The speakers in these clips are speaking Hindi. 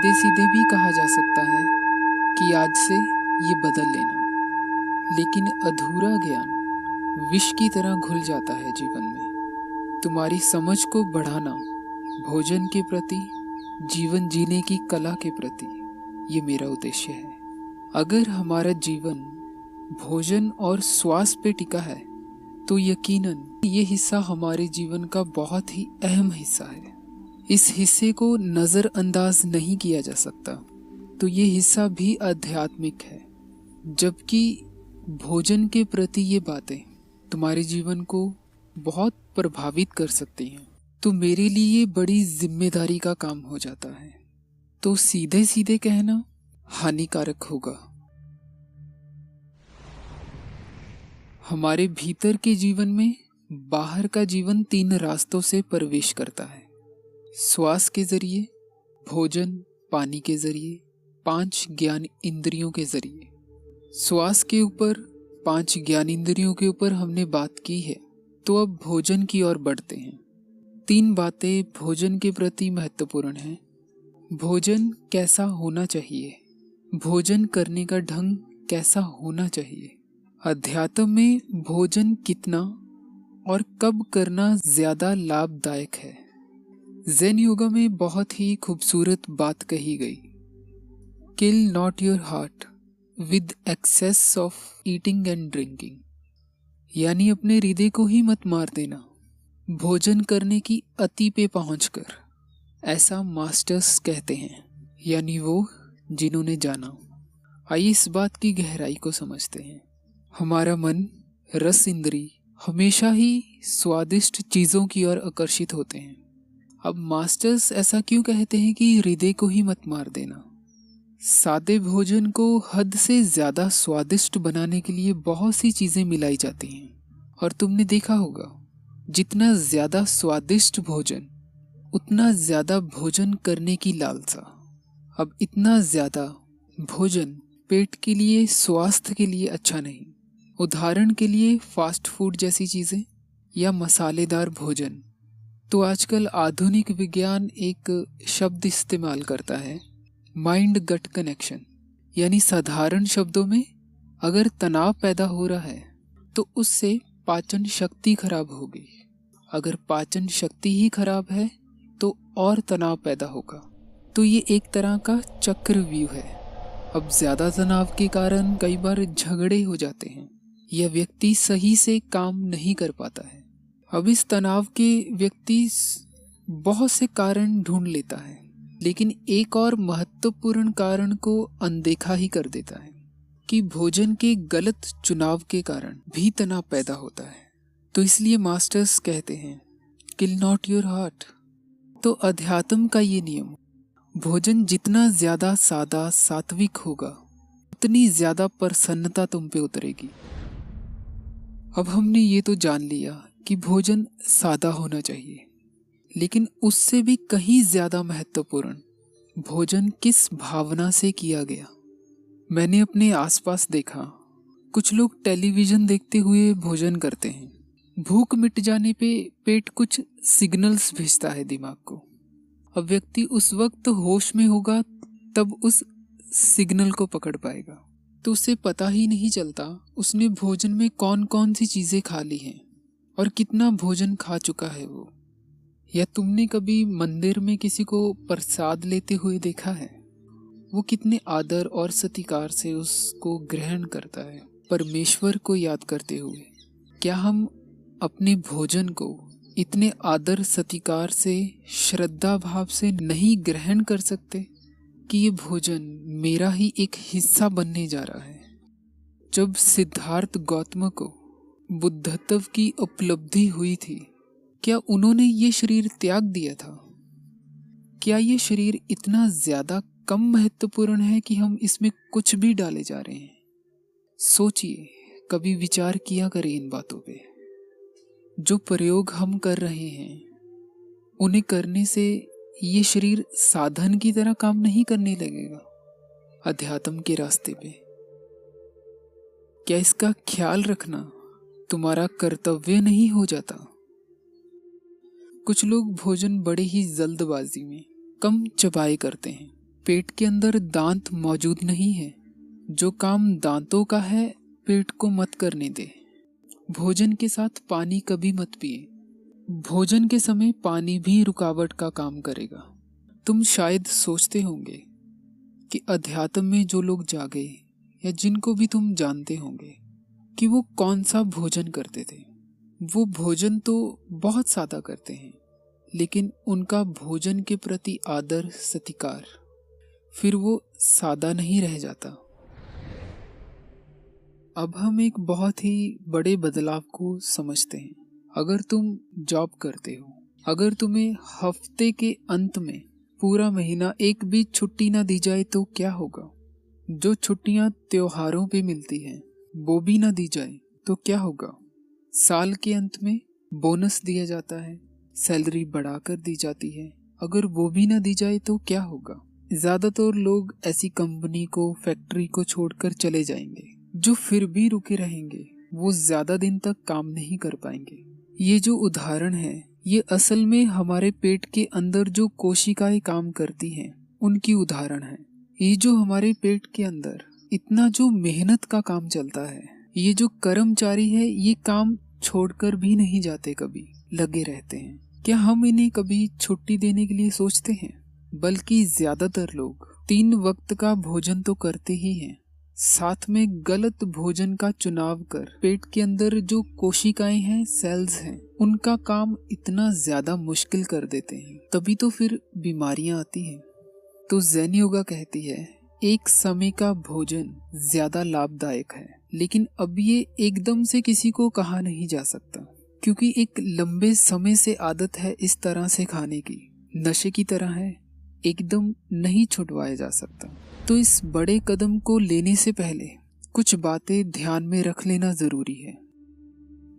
सीधे सीधे भी कहा जा सकता है कि आज से ये बदल लेना, लेकिन अधूरा ज्ञान विष की तरह घुल जाता है जीवन में। तुम्हारी समझ को बढ़ाना भोजन के प्रति, जीवन जीने की कला के प्रति, ये मेरा उद्देश्य है। अगर हमारा जीवन भोजन और श्वास पे टिका है तो यकीनन ये हिस्सा हमारे जीवन का बहुत ही अहम हिस्सा है। इस हिस्से को नज़रअंदाज नहीं किया जा सकता। तो ये हिस्सा भी आध्यात्मिक है। जबकि भोजन के प्रति ये बातें तुम्हारे जीवन को बहुत प्रभावित कर सकती हैं, तो मेरे लिए बड़ी जिम्मेदारी का काम हो जाता है। तो सीधे सीधे कहना हानिकारक होगा। हमारे भीतर के जीवन में बाहर का जीवन 3 रास्तों से प्रवेश करता है। श्वास के जरिए, भोजन पानी के जरिए, 5 ज्ञान इंद्रियों के जरिए। श्वास के ऊपर, 5 ज्ञान इंद्रियों के ऊपर हमने बात की है, तो अब भोजन की ओर बढ़ते हैं। 3 बातें भोजन के प्रति महत्वपूर्ण हैं। भोजन कैसा होना चाहिए, भोजन करने का ढंग कैसा होना चाहिए, अध्यात्म में भोजन कितना और कब करना ज्यादा लाभदायक है। ज़ेन योगा में बहुत ही खूबसूरत बात कही गई, kill not your heart with excess of eating and drinking, यानी अपने हृदय को ही मत मार देना भोजन करने की अति पे पहुंचकर। ऐसा मास्टर्स कहते हैं, यानी वो जिन्होंने जाना। आइए इस बात की गहराई को समझते हैं। हमारा मन, रस इंद्री हमेशा ही स्वादिष्ट चीजों की ओर आकर्षित होते हैं। अब मास्टर्स ऐसा क्यों कहते हैं कि हृदय को ही मत मार देना? सादे भोजन को हद से ज्यादा स्वादिष्ट बनाने के लिए बहुत सी चीजें मिलाई जाती हैं, और तुमने देखा होगा जितना ज्यादा स्वादिष्ट भोजन उतना ज्यादा भोजन करने की लालसा। अब इतना ज्यादा भोजन पेट के लिए, स्वास्थ्य के लिए अच्छा नहीं। उदाहरण के लिए फास्ट फूड जैसी चीजें या मसालेदार भोजन। तो आजकल आधुनिक विज्ञान एक शब्द इस्तेमाल करता है, माइंड गट कनेक्शन, यानी साधारण शब्दों में अगर तनाव पैदा हो रहा है तो उससे पाचन शक्ति खराब होगी। अगर पाचन शक्ति ही खराब है तो और तनाव पैदा होगा। तो ये एक तरह का चक्रव्यूह है। अब ज्यादा तनाव के कारण कई बार झगड़े हो जाते हैं या व्यक्ति सही से काम नहीं कर पाता है। अब इस तनाव के व्यक्ति बहुत से कारण ढूंढ लेता है, लेकिन एक और महत्वपूर्ण कारण को अनदेखा ही कर देता है कि भोजन के गलत चुनाव के कारण भी तनाव पैदा होता है। तो इसलिए मास्टर्स कहते हैं, किल नॉट योर हार्ट। तो अध्यात्म का ये नियम, भोजन जितना ज्यादा सादा सात्विक होगा उतनी ज्यादा प्रसन्नता तुम पे उतरेगी। अब हमने ये तो जान लिया कि भोजन सादा होना चाहिए, लेकिन उससे भी कहीं ज्यादा महत्वपूर्ण भोजन किस भावना से किया गया। मैंने अपने आसपास देखा, कुछ लोग टेलीविजन देखते हुए भोजन करते हैं। भूख मिट जाने पे पेट कुछ सिग्नल्स भेजता है दिमाग को। अब व्यक्ति उस वक्त होश में होगा तब उस सिग्नल को पकड़ पाएगा। तो उसे पता ही नहीं चलता उसने भोजन में कौन कौन सी चीजें खा ली हैं और कितना भोजन खा चुका है वो। या तुमने कभी मंदिर में किसी को प्रसाद लेते हुए देखा है? वो कितने आदर और सत्कार से उसको ग्रहण करता है, परमेश्वर को याद करते हुए। क्या हम अपने भोजन को इतने आदर सत्कार से, श्रद्धा भाव से नहीं ग्रहण कर सकते कि ये भोजन मेरा ही एक हिस्सा बनने जा रहा है? जब सिद्धार्थ गौतम को बुद्धत्व की उपलब्धि हुई थी, क्या उन्होंने ये शरीर त्याग दिया था? क्या ये शरीर इतना ज्यादा कम महत्वपूर्ण है कि हम इसमें कुछ भी डाले जा रहे हैं? सोचिए, कभी विचार किया करें इन बातों पे। जो प्रयोग हम कर रहे हैं उन्हें करने से ये शरीर साधन की तरह काम नहीं करने लगेगा अध्यात्म के रास्ते पे। क्या इसका ख्याल रखना तुम्हारा कर्तव्य नहीं हो जाता? कुछ लोग भोजन बड़े ही जल्दबाजी में कम चबाए करते हैं, पेट के अंदर दांत मौजूद नहीं है। जो काम दांतों का है पेट को मत करने दे। भोजन के साथ पानी कभी मत पिए। भोजन के समय पानी भी रुकावट का काम करेगा। तुम शायद सोचते होंगे कि अध्यात्म में जो लोग जागे या जिनको भी तुम जानते होंगे कि वो कौन सा भोजन करते थे। वो भोजन तो बहुत सादा करते हैं, लेकिन उनका भोजन के प्रति आदर सत्कार फिर वो सादा नहीं रह जाता। अब हम एक बहुत ही बड़े बदलाव को समझते हैं। अगर तुम जॉब करते हो, अगर तुम्हें हफ्ते के अंत में पूरा महीना एक भी छुट्टी ना दी जाए तो क्या होगा? जो छुट्टियां त्योहारों पे मिलती हैं वो भी ना दी जाए तो क्या होगा? साल के अंत में बोनस दिया जाता है, सैलरी बढ़ाकर दी जाती है, अगर वो भी ना दी जाए तो क्या होगा? ज्यादातर लोग ऐसी कंपनी को, फैक्ट्री को छोड़कर चले जाएंगे। जो फिर भी रुके रहेंगे वो ज्यादा दिन तक काम नहीं कर पाएंगे। ये जो उदाहरण है ये असल में हमारे पेट के अंदर जो कोशिकाएं काम करती हैं उनकी उदाहरण है। ये जो हमारे पेट के अंदर इतना जो मेहनत का काम चलता है, ये जो कर्मचारी है ये काम छोड़कर भी नहीं जाते, कभी लगे रहते हैं। क्या हम इन्हें कभी छुट्टी देने के लिए सोचते हैं? बल्कि ज्यादातर लोग 3 वक्त का भोजन तो करते ही हैं, साथ में गलत भोजन का चुनाव कर पेट के अंदर जो कोशिकाएं हैं, सेल्स हैं, उनका काम इतना ज्यादा मुश्किल कर देते हैं। तभी तो फिर बीमारियां आती हैं। तो ज़ेन योगा कहती है एक समय का भोजन ज्यादा लाभदायक है, लेकिन अब ये एकदम से किसी को कहा नहीं जा सकता, क्योंकि एक लंबे समय से आदत है इस तरह से खाने की, नशे की तरह है, एकदम नहीं छुड़वाया जा सकता। तो इस बड़े कदम को लेने से पहले कुछ बातें ध्यान में रख लेना जरूरी है।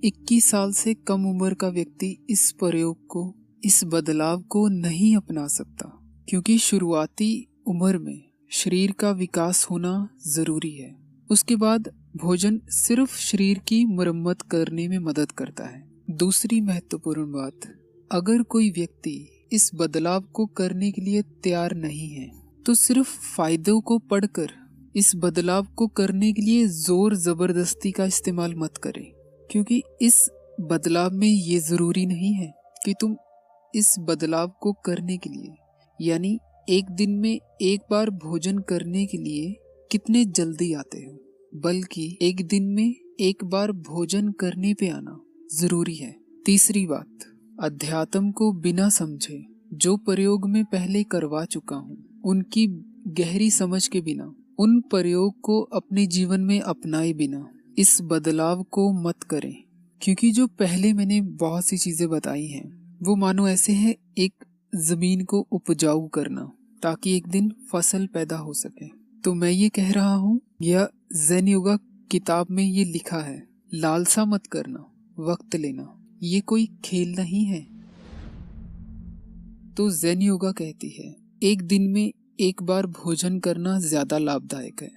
21 साल से कम उम्र का व्यक्ति इस प्रयोग को, इस बदलाव को नहीं अपना सकता, क्योंकि शुरुआती उम्र में शरीर का विकास होना जरूरी है। उसके बाद भोजन सिर्फ शरीर की मरम्मत करने में मदद करता है। दूसरी महत्वपूर्ण बात, अगर कोई व्यक्ति इस बदलाव को करने के लिए तैयार नहीं है तो सिर्फ फायदों को पढ़कर इस बदलाव को करने के लिए जोर जबरदस्ती का इस्तेमाल मत करें, क्योंकि इस बदलाव में ये जरूरी नहीं है कि तुम इस बदलाव को करने के लिए, यानी एक दिन में एक बार भोजन करने के लिए कितने जल्दी आते हो, बल्कि एक दिन में एक बार भोजन करने पे आना जरूरी है। तीसरी बात, अध्यात्म को बिना समझे जो प्रयोग मैं पहले करवा चुका हूँ, उनकी गहरी समझ के बिना, उन प्रयोग को अपने जीवन में अपनाए बिना इस बदलाव को मत करें। क्योंकि जो पहले मैंने बहुत सी चीजें बताई हैं वो मानो ऐसे है एक जमीन को उपजाऊ करना ताकि एक दिन फसल पैदा हो सके। तो मैं ये कह रहा हूँ, यह ज़ेन योगा किताब में ये लिखा है, लालसा मत करना, वक्त लेना, ये कोई खेल नहीं है। तो ज़ेन योगा कहती है एक दिन में एक बार भोजन करना ज्यादा लाभदायक है।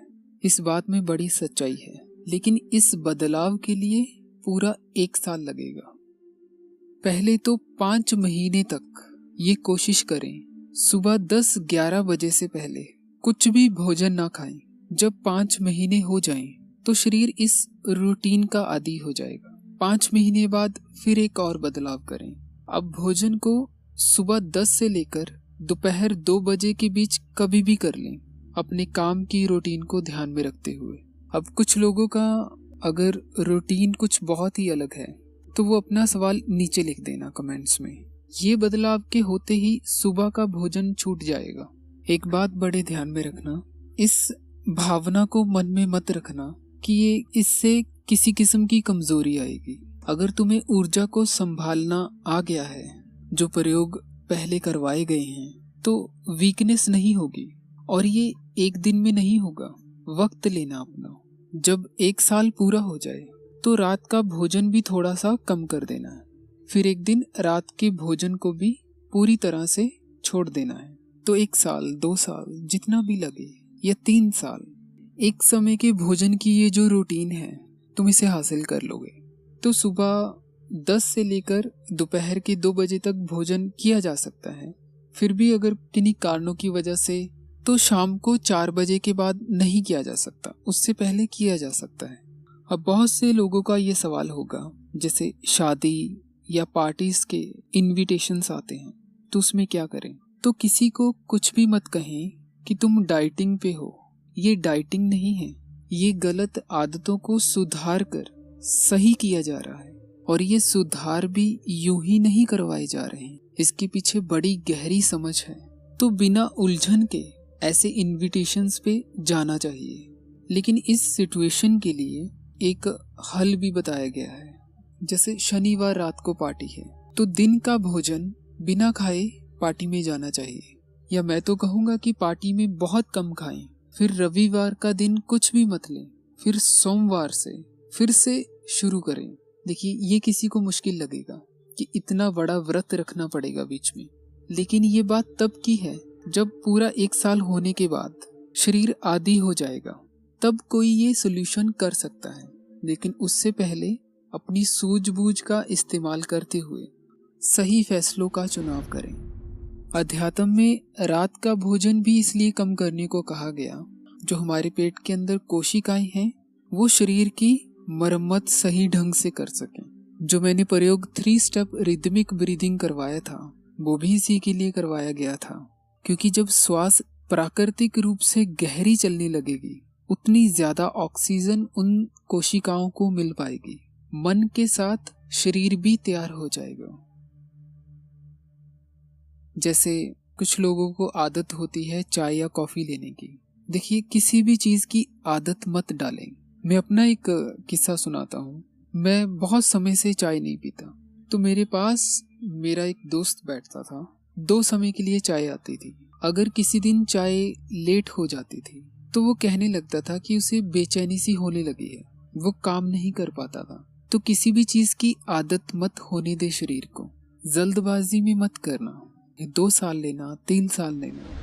इस बात में बड़ी सच्चाई है, लेकिन इस बदलाव के लिए पूरा 1 साल लगेगा। पहले तो 5 महीने तक ये कोशिश करें सुबह 10-11 बजे से पहले कुछ भी भोजन ना खाएं। जब 5 महीने हो जाएं तो शरीर इस रूटीन का आदी हो जाएगा। 5 महीने बाद फिर एक और बदलाव करें। अब भोजन को सुबह 10 से लेकर दोपहर 2 बजे के बीच कभी भी कर लें, अपने काम की रूटीन को ध्यान में रखते हुए। अब कुछ लोगों का अगर रूटीन कुछ बहुत ही अलग है तो वो अपना सवाल नीचे लिख देना कमेंट्स में। ये बदलाव के होते ही सुबह का भोजन छूट जाएगा। एक बात बड़े ध्यान में रखना, इस भावना को मन में मत रखना कि ये इससे किसी किस्म की कमजोरी आएगी। अगर तुम्हें ऊर्जा को संभालना आ गया है, जो प्रयोग पहले करवाए गए हैं, तो वीकनेस नहीं होगी। और ये एक दिन में नहीं होगा, वक्त लेना अपना। जब 1 साल पूरा हो जाए तो रात का भोजन भी थोड़ा सा कम कर देना है, फिर एक दिन रात के भोजन को भी पूरी तरह से छोड़ देना है। तो 1 साल, 2 साल, जितना भी लगे, या 3 साल, एक समय के भोजन की ये जो रूटीन है तुम इसे हासिल कर लोगे। तो सुबह 10 से लेकर दोपहर के 2 बजे तक भोजन किया जा सकता है। फिर भी अगर किन्हीं कारणों की वजह से तो शाम को 4 बजे के बाद नहीं किया जा सकता, उससे पहले किया जा सकता है। अब बहुत से लोगों का ये सवाल होगा, जैसे शादी या पार्टीज के इनविटेशंस आते हैं तो उसमें क्या करें। तो किसी को कुछ भी मत कहें कि तुम डाइटिंग पे हो। ये डाइटिंग नहीं है, ये गलत आदतों को सुधार कर सही किया जा रहा है। और ये सुधार भी यूं ही नहीं करवाए जा रहे हैं, इसके पीछे बड़ी गहरी समझ है। तो बिना उलझन के ऐसे इनविटेशंस पे जाना चाहिए। लेकिन इस सिचुएशन के लिए एक हल भी बताया गया है। जैसे शनिवार रात को पार्टी है तो दिन का भोजन बिना खाए पार्टी में जाना चाहिए, या मैं तो कहूँगा कि पार्टी में बहुत कम खाएं। फिर रविवार का दिन कुछ भी मत लें, फिर सोमवार से फिर से शुरू करें। देखिए, ये किसी को मुश्किल लगेगा कि इतना बड़ा व्रत रखना पड़ेगा बीच में, लेकिन ये बात तब की है जब पूरा 1 साल होने के बाद शरीर आदी हो जाएगा, तब कोई ये सोल्यूशन कर सकता है। लेकिन उससे पहले अपनी सूझबूझ का इस्तेमाल करते हुए सही फैसलों का चुनाव करें। अध्यात्म में रात का भोजन भी इसलिए कम करने को कहा गया, जो हमारे पेट के अंदर कोशिकाएं हैं वो शरीर की मरम्मत सही ढंग से कर सकें। जो मैंने प्रयोग 3 स्टेप रिदमिक ब्रीदिंग करवाया था वो भी इसी के लिए करवाया गया था, क्योंकि जब श्वास प्राकृतिक रूप से गहरी चलने लगेगी उतनी ज्यादा ऑक्सीजन उन कोशिकाओं को मिल पाएगी। मन के साथ शरीर भी तैयार हो जाएगा। जैसे कुछ लोगों को आदत होती है चाय या कॉफी लेने की। देखिए, किसी भी चीज की आदत मत डालें। मैं अपना एक किस्सा सुनाता हूँ। मैं बहुत समय से चाय नहीं पीता, तो मेरे पास मेरा एक दोस्त बैठता था। 2 समय के लिए चाय आती थी। अगर किसी दिन चाय लेट हो जाती थी तो वो कहने लगता था कि उसे बेचैनी सी होने लगी है, वो काम नहीं कर पाता था। तो किसी भी चीज की आदत मत होने दे शरीर को, जल्दबाजी में मत करना। 2 साल लेना, 3 साल लेना।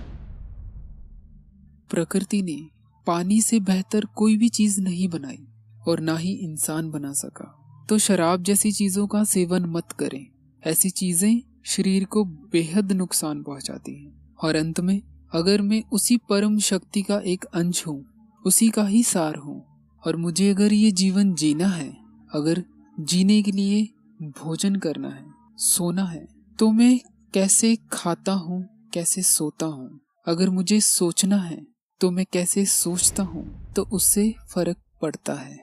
प्रकृति ने पानी से बेहतर कोई भी चीज नहीं बनाई और ना ही इंसान बना सका। तो शराब जैसी चीजों का सेवन मत करें। ऐसी चीजें शरीर को बेहद नुकसान पहुंचाती हैं। और अंत में, अगर मैं उसी परम शक्ति का एक अंश हूँ, उसी का ही सार हूँ, और मुझे अगर ये जीवन जीना है, अगर जीने के लिए भोजन करना है, सोना है, तो मैं कैसे खाता हूँ, कैसे सोता हूँ। अगर मुझे सोचना है तो मैं कैसे सोचता हूँ, तो उससे फर्क पड़ता है।